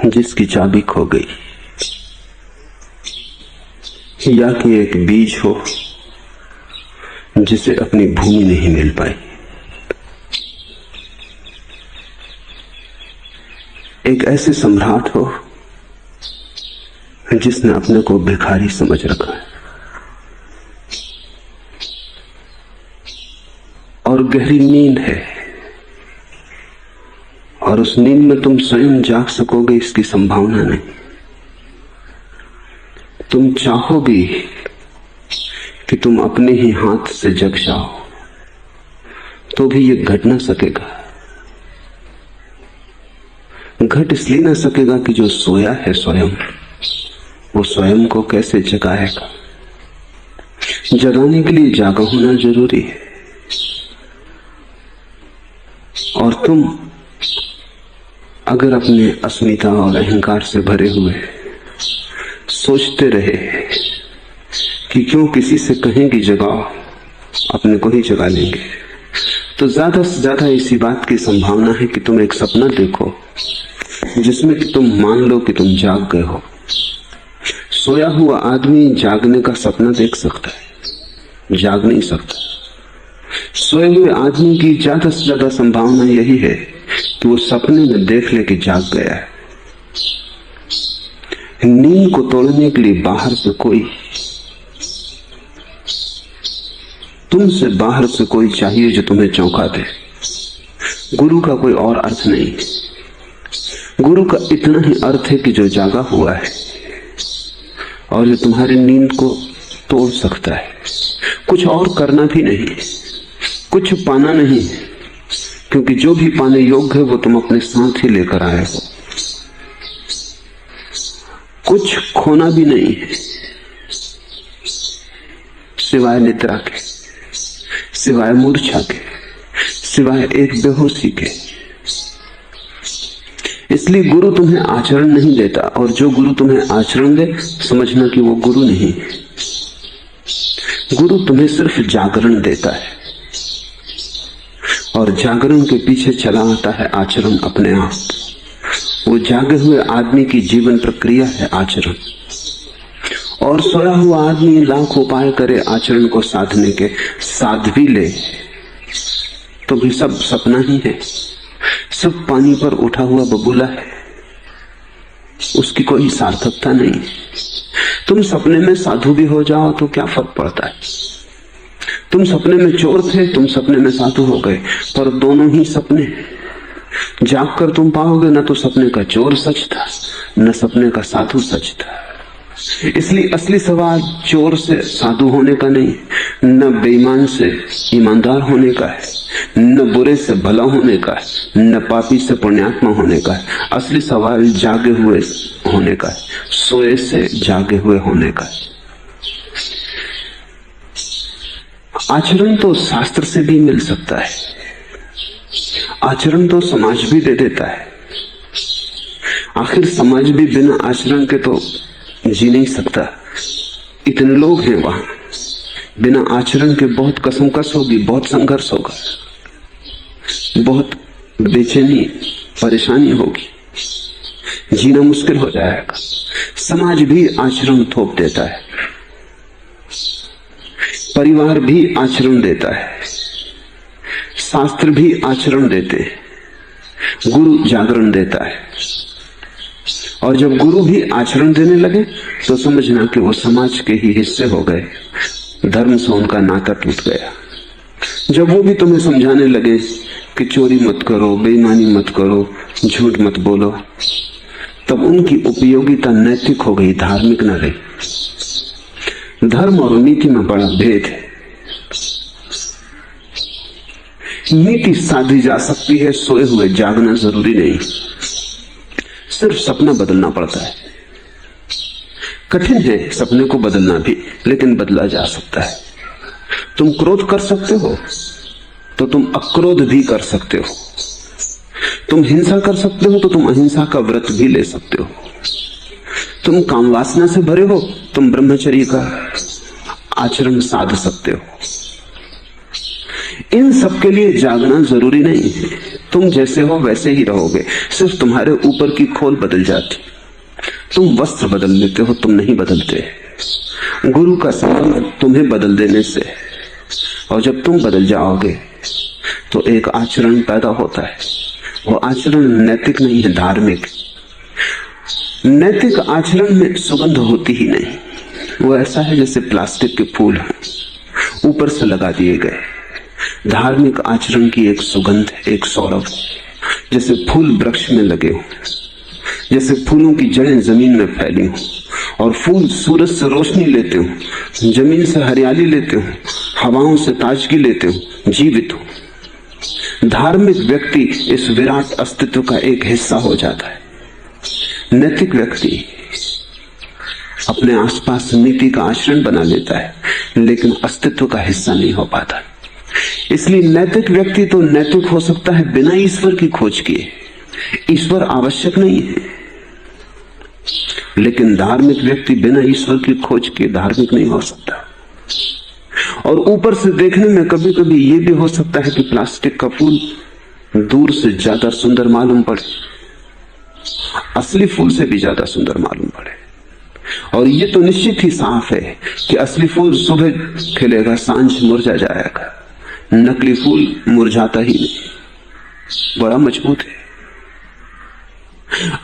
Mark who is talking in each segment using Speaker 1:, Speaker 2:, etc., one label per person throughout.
Speaker 1: जिसकी चाबी खो गई, या कि एक बीज हो जिसे अपनी भूमि नहीं मिल पाई, एक ऐसे सम्राट हो जिसने अपने को भिखारी समझ रखा है, और गहरी नींद है और उस नींद में तुम स्वयं जाग सकोगे इसकी संभावना नहीं। तुम चाहोगे कि तुम अपने ही हाथ से जग जाओ तो भी ये घट ना सकेगा। घट इसलिए ना सकेगा कि जो सोया है स्वयं, वो स्वयं को कैसे जगाएगा। जगाने के लिए जागा होना जरूरी है। और तुम अगर अपने अस्मिता और अहंकार से भरे हुए सोचते रहे कि क्यों किसी से कहेंगे जगाओ, अपने को ही जगा लेंगे, तो ज्यादा से ज्यादा इसी बात की संभावना है कि तुम एक सपना देखो जिसमें कि तुम मान लो कि तुम जाग गए हो। सोया हुआ आदमी जागने का सपना देख सकता है, जाग नहीं सकता। सोए हुए आदमी की ज्यादा से ज्यादा संभावना यही है कि वो सपने में देख ले कि जाग गया है। नींद को तोड़ने के लिए बाहर से कोई, तुमसे बाहर से कोई चाहिए जो तुम्हें चौंका दे। गुरु का कोई और अर्थ नहीं, गुरु का इतना ही अर्थ है कि जो जागा हुआ है और जो तुम्हारी नींद को तोड़ सकता है। कुछ और करना भी नहीं, कुछ पाना नहीं, क्योंकि जो भी पाने योग्य है वो तुम अपने साथ ही लेकर आए हो। कुछ खोना भी नहीं है सिवाय निद्रा के, सिवाय मूर्छा के, सिवाय एक बेहोशी के। इसलिए गुरु तुम्हें आचरण नहीं देता, और जो गुरु तुम्हें आचरण दे समझना कि वो गुरु नहीं है। गुरु तुम्हें सिर्फ जागरण देता है, और जागरण के पीछे चला आता है आचरण अपने आप। वो जागे हुए आदमी की जीवन प्रक्रिया है आचरण, और सोया हुआ आदमी लाख उपाय करे आचरण को साधने के, साध भी ले तो भी सब सपना ही है, सब पानी पर उठा हुआ बबूला है, उसकी कोई सार्थकता नहीं। तुम सपने में साधु भी हो जाओ तो क्या फर्क पड़ता है। तुम सपने में चोर थे, तुम सपने में साधु हो गए, पर दोनों ही सपने। जाग कर तुम पाओगे न तो सपने का चोर सच था, न सपने का साधु सच था। इसलिए असली सवाल चोर से साधु होने का नहीं, न बेईमान से ईमानदार होने का है, न बुरे से भला होने का है, न पापी से पुण्यात्मा होने का है। असली सवाल जागे हुए होने का है, सोए से जागे हुए होने का है। आचरण तो शास्त्र से भी मिल सकता है, आचरण तो समाज भी दे देता है। आखिर समाज भी बिना आचरण के तो जी नहीं सकता। इतने लोग हैं वहां, बिना आचरण के बहुत कसमकस होगी, बहुत संघर्ष होगा, बहुत बेचैनी परेशानी होगी, जीना मुश्किल हो जाएगा। समाज भी आचरण थोप देता है, परिवार भी आचरण देता है, शास्त्र भी आचरण देते हैं, गुरु जागरण देता है। और जब गुरु भी आचरण देने लगे तो समझना कि वो समाज के ही हिस्से हो गए, धर्म से उनका नाता टूट गया। जब वो भी तुम्हें समझाने लगे कि चोरी मत करो, बेईमानी मत करो, झूठ mत बोलो, तब उनकी उपयोगिता नैतिक हो गई, धार्मिक न रही। धर्म और नीति में बड़ा भेद है। नीति साधी जा सकती है, सोए हुए जागना जरूरी नहीं। सिर्फ सपना बदलना पड़ता है। कठिन है सपने को बदलना भी, लेकिन बदला जा सकता है। तुम क्रोध कर सकते हो तो तुम अक्रोध भी कर सकते हो। तुम हिंसा कर सकते हो तो तुम अहिंसा का व्रत भी ले सकते हो। तुम काम वासना से भरे हो, तुम ब्रह्मचर्य का आचरण साध सकते हो। इन सब के लिए जागना जरूरी नहीं है। तुम जैसे हो वैसे ही रहोगे, सिर्फ तुम्हारे ऊपर की खोल बदल जाती। तुम वस्त्र बदल लेते हो, तुम नहीं बदलते। गुरु का संबंध तुम्हें बदल देने से, और जब तुम बदल जाओगे तो एक आचरण पैदा होता है। वो आचरण नैतिक नहीं है, धार्मिक। नैतिक आचरण में सुगंध होती ही नहीं। वो ऐसा है जैसे प्लास्टिक के फूल हैं, ऊपर से लगा दिए गए। धार्मिक आचरण की एक सुगंध, एक सौरभ, जैसे फूल वृक्ष में लगे हो, जैसे फूलों की जड़ें जमीन में फैली हो, और फूल सूरज से रोशनी लेते हो, जमीन से हरियाली लेते हो, हवाओं से ताजगी लेते हो, जीवित हो। धार्मिक व्यक्ति इस विराट अस्तित्व का एक हिस्सा हो जाता है। नैतिक व्यक्ति अपने आसपास नीति का आचरण बना लेता है, लेकिन अस्तित्व का हिस्सा नहीं हो पाता। इसलिए नैतिक व्यक्ति तो नैतिक हो सकता है बिना ईश्वर की खोज किए। ईश्वर आवश्यक नहीं है, लेकिन धार्मिक व्यक्ति बिना ईश्वर की खोज के धार्मिक नहीं हो सकता। और ऊपर से देखने में कभी कभी यह भी हो सकता है कि प्लास्टिक का फूल दूर से ज्यादा सुंदर मालूम पड़े, असली फूल से भी ज्यादा सुंदर मालूम पड़े। और ये तो निश्चित ही साफ है कि असली फूल सुबह खिलेगा, सांझ मुरझा जाएगा। नकली फूल मुरझाता ही नहीं, बड़ा मजबूत है।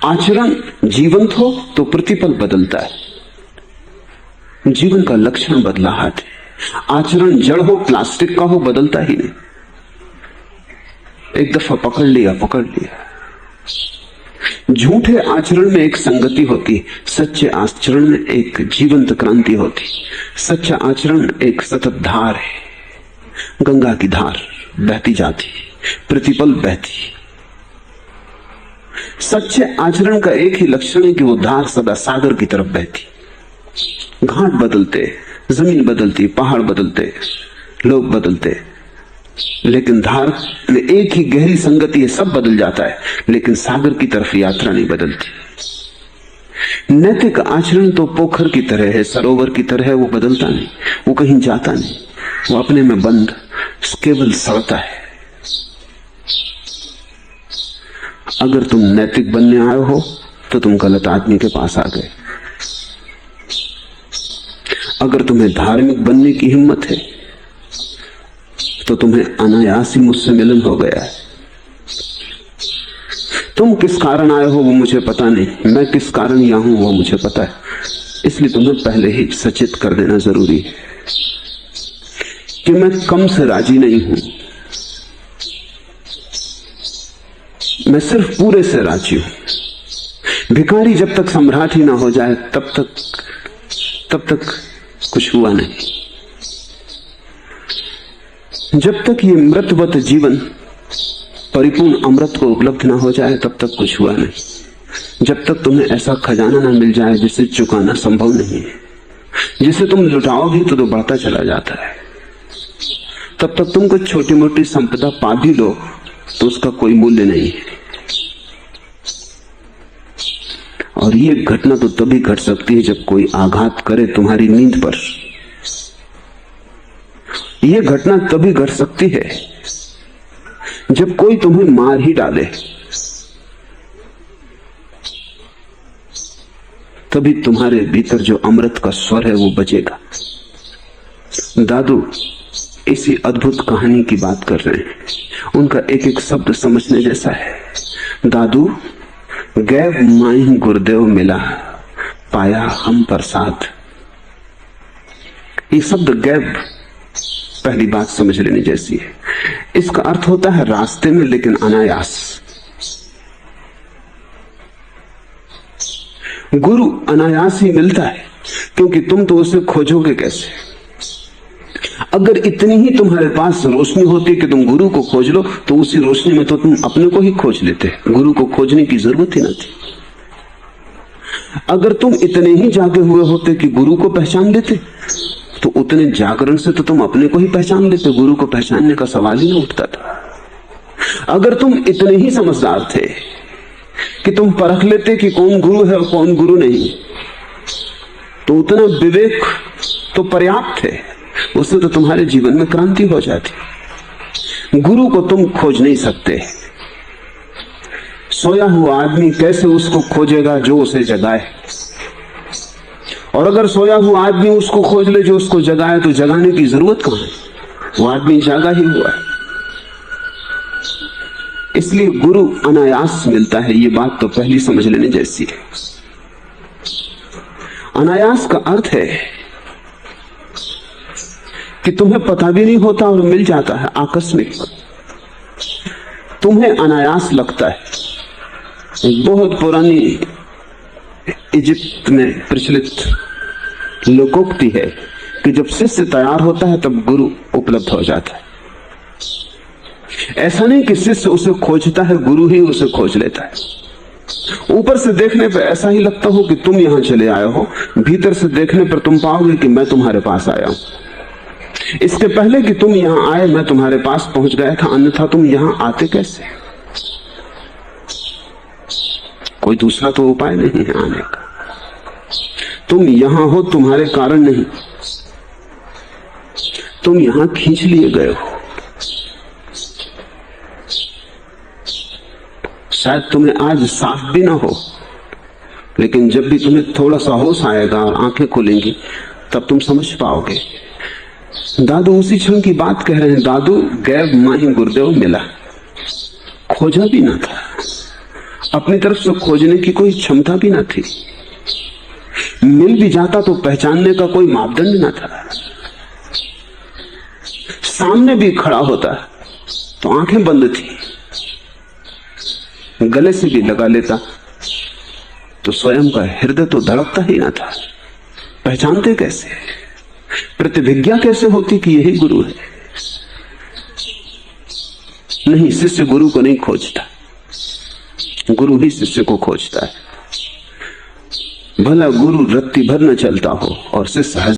Speaker 1: आचरण जीवंत हो तो प्रतिपल बदलता है। जीवन का लक्षण बदलाहट है। आचरण जड़ हो, प्लास्टिक का हो, बदलता ही नहीं। एक दफा पकड़ लिया। झूठे आचरण में एक संगति होती, सच्चे आचरण में एक जीवंत क्रांति होती। सच्चा आचरण एक सतत धार है, गंगा की धार बहती जाती, प्रतिपल बहती। सच्चे आचरण का एक ही लक्षण है कि वो धार सदा सागर की तरफ बहती। घाट बदलते, जमीन बदलती, पहाड़ बदलते, लोग बदलते, लेकिन धार में एक ही गहरी संगति है। सब बदल जाता है, लेकिन सागर की तरफ यात्रा नहीं बदलती। नैतिक आचरण तो पोखर की तरह है, सरोवर की तरह है। वो बदलता नहीं, वो कहीं जाता नहीं, वो अपने में बंद केवल सड़ता है। अगर तुम नैतिक बनने आए हो तो तुम गलत आदमी के पास आ गए। अगर तुम्हें धार्मिक बनने की हिम्मत है तो तुम्हें अनायास ही मुझसे मिलन हो गया है। तुम किस कारण आए हो वो मुझे पता नहीं, मैं किस कारण यहां हूं वो मुझे पता है। इसलिए तुम्हें पहले ही सचेत कर देना जरूरी है कि मैं कम से राजी नहीं हूं, मैं सिर्फ पूरे से राजी हूं। भिखारी जब तक सम्राट ही ना हो जाए तब तक कुछ हुआ नहीं। जब तक ये मृतवत जीवन परिपूर्ण अमृत को उपलब्ध ना हो जाए तब तक कुछ हुआ नहीं। जब तक तुम्हें ऐसा खजाना ना मिल जाए जिसे चुकाना संभव नहीं है, जिसे तुम लुटाओगे तो बढ़ता चला जाता है, तब तक तुम कुछ छोटी मोटी संपदा पा भी लो तो उसका कोई मूल्य नहीं है। और ये घटना तो तभी घट सकती है जब कोई आघात करे तुम्हारी नींद पर। यह घटना तभी घट सकती है जब कोई तुम्हें मार ही डाले, तभी तुम्हारे भीतर जो अमृत का स्वर है वो बजेगा। दादू इसी अद्भुत कहानी की बात कर रहे हैं। उनका एक एक शब्द समझने जैसा है। दादू गैब माही गुरुदेव मिला, पाया हम प्रसाद। ये शब्द गैब पहली बात समझ लेने जैसी है। इसका अर्थ होता है रास्ते में लेकिन अनायास। गुरु अनायास ही मिलता है, क्योंकि तुम तो उसे खोजोगे कैसे। अगर इतनी ही तुम्हारे पास रोशनी होती कि तुम गुरु को खोज लो तो उसी रोशनी में तो तुम अपने को ही खोज लेते, गुरु को खोजने की जरूरत ही न थी। अगर तुम इतने ही जागे हुए होते कि गुरु को पहचान लेते तो उतने जागरण से तो तुम अपने को ही पहचान लेते, गुरु को पहचानने का सवाल ही ना उठता था। अगर तुम इतने ही समझदार थे कि तुम परख लेते कि कौन गुरु है और कौन गुरु नहीं, तो उतना विवेक तो पर्याप्त है, उससे तो तुम्हारे जीवन में क्रांति हो जाती। गुरु को तुम खोज नहीं सकते, सोया हुआ आदमी कैसे उसको खोजेगा जो उसे जगाए, और अगर सोया हुआ आदमी उसको खोज ले जो उसको जगाए, तो जगाने की जरूरत कहां है, वो आदमी जागा ही हुआ है। इसलिए गुरु अनायास मिलता है, ये बात तो पहली समझ लेने जैसी है। अनायास का अर्थ है कि तुम्हें पता भी नहीं होता और मिल जाता है, आकस्मिक। तुम्हें अनायास लगता है। एक बहुत पुरानी इजिप्ट में प्रचलित लोकोक्ति है कि जब शिष्य तैयार होता है तब गुरु उपलब्ध हो जाता है। ऐसा नहीं कि शिष्य उसे खोजता है, गुरु ही उसे खोज लेता है। ऊपर से देखने पर ऐसा ही लगता हो कि तुम यहां चले आए हो, भीतर से देखने पर तुम पाओगे कि मैं तुम्हारे पास आया हूं। इसके पहले कि तुम यहां आए मैं तुम्हारे पास पहुंच गया था, अन्यथा तुम यहां आते कैसे? कोई दूसरा तो उपाय नहीं है आने का। तुम यहां हो तुम्हारे कारण नहीं, तुम यहां खींच लिए गए हो। शायद तुम्हें आज साफ भी ना हो, लेकिन जब भी तुम्हें थोड़ा सा होश आएगा और आंखें खुलेंगी तब तुम समझ पाओगे। दादू उसी क्षण की बात कह रहे हैं। दादू गैब माही गुरुदेव मिला, खोजा भी ना था, अपनी तरफ से खोजने की कोई क्षमता भी ना थी, मिल भी जाता तो पहचानने का कोई मापदंड ना था। सामने भी खड़ा होता तो आंखें बंद थी, गले से भी लगा लेता तो स्वयं का हृदय तो धड़कता ही ना था। पहचानते कैसे, प्रतिभिज्ञा कैसे होती कि यही गुरु है? नहीं, शिष्य गुरु को नहीं खोजता, गुरु ही शिष्य को खोजता है। भला गुरु रत्ती भर न चलता हो और शिष्य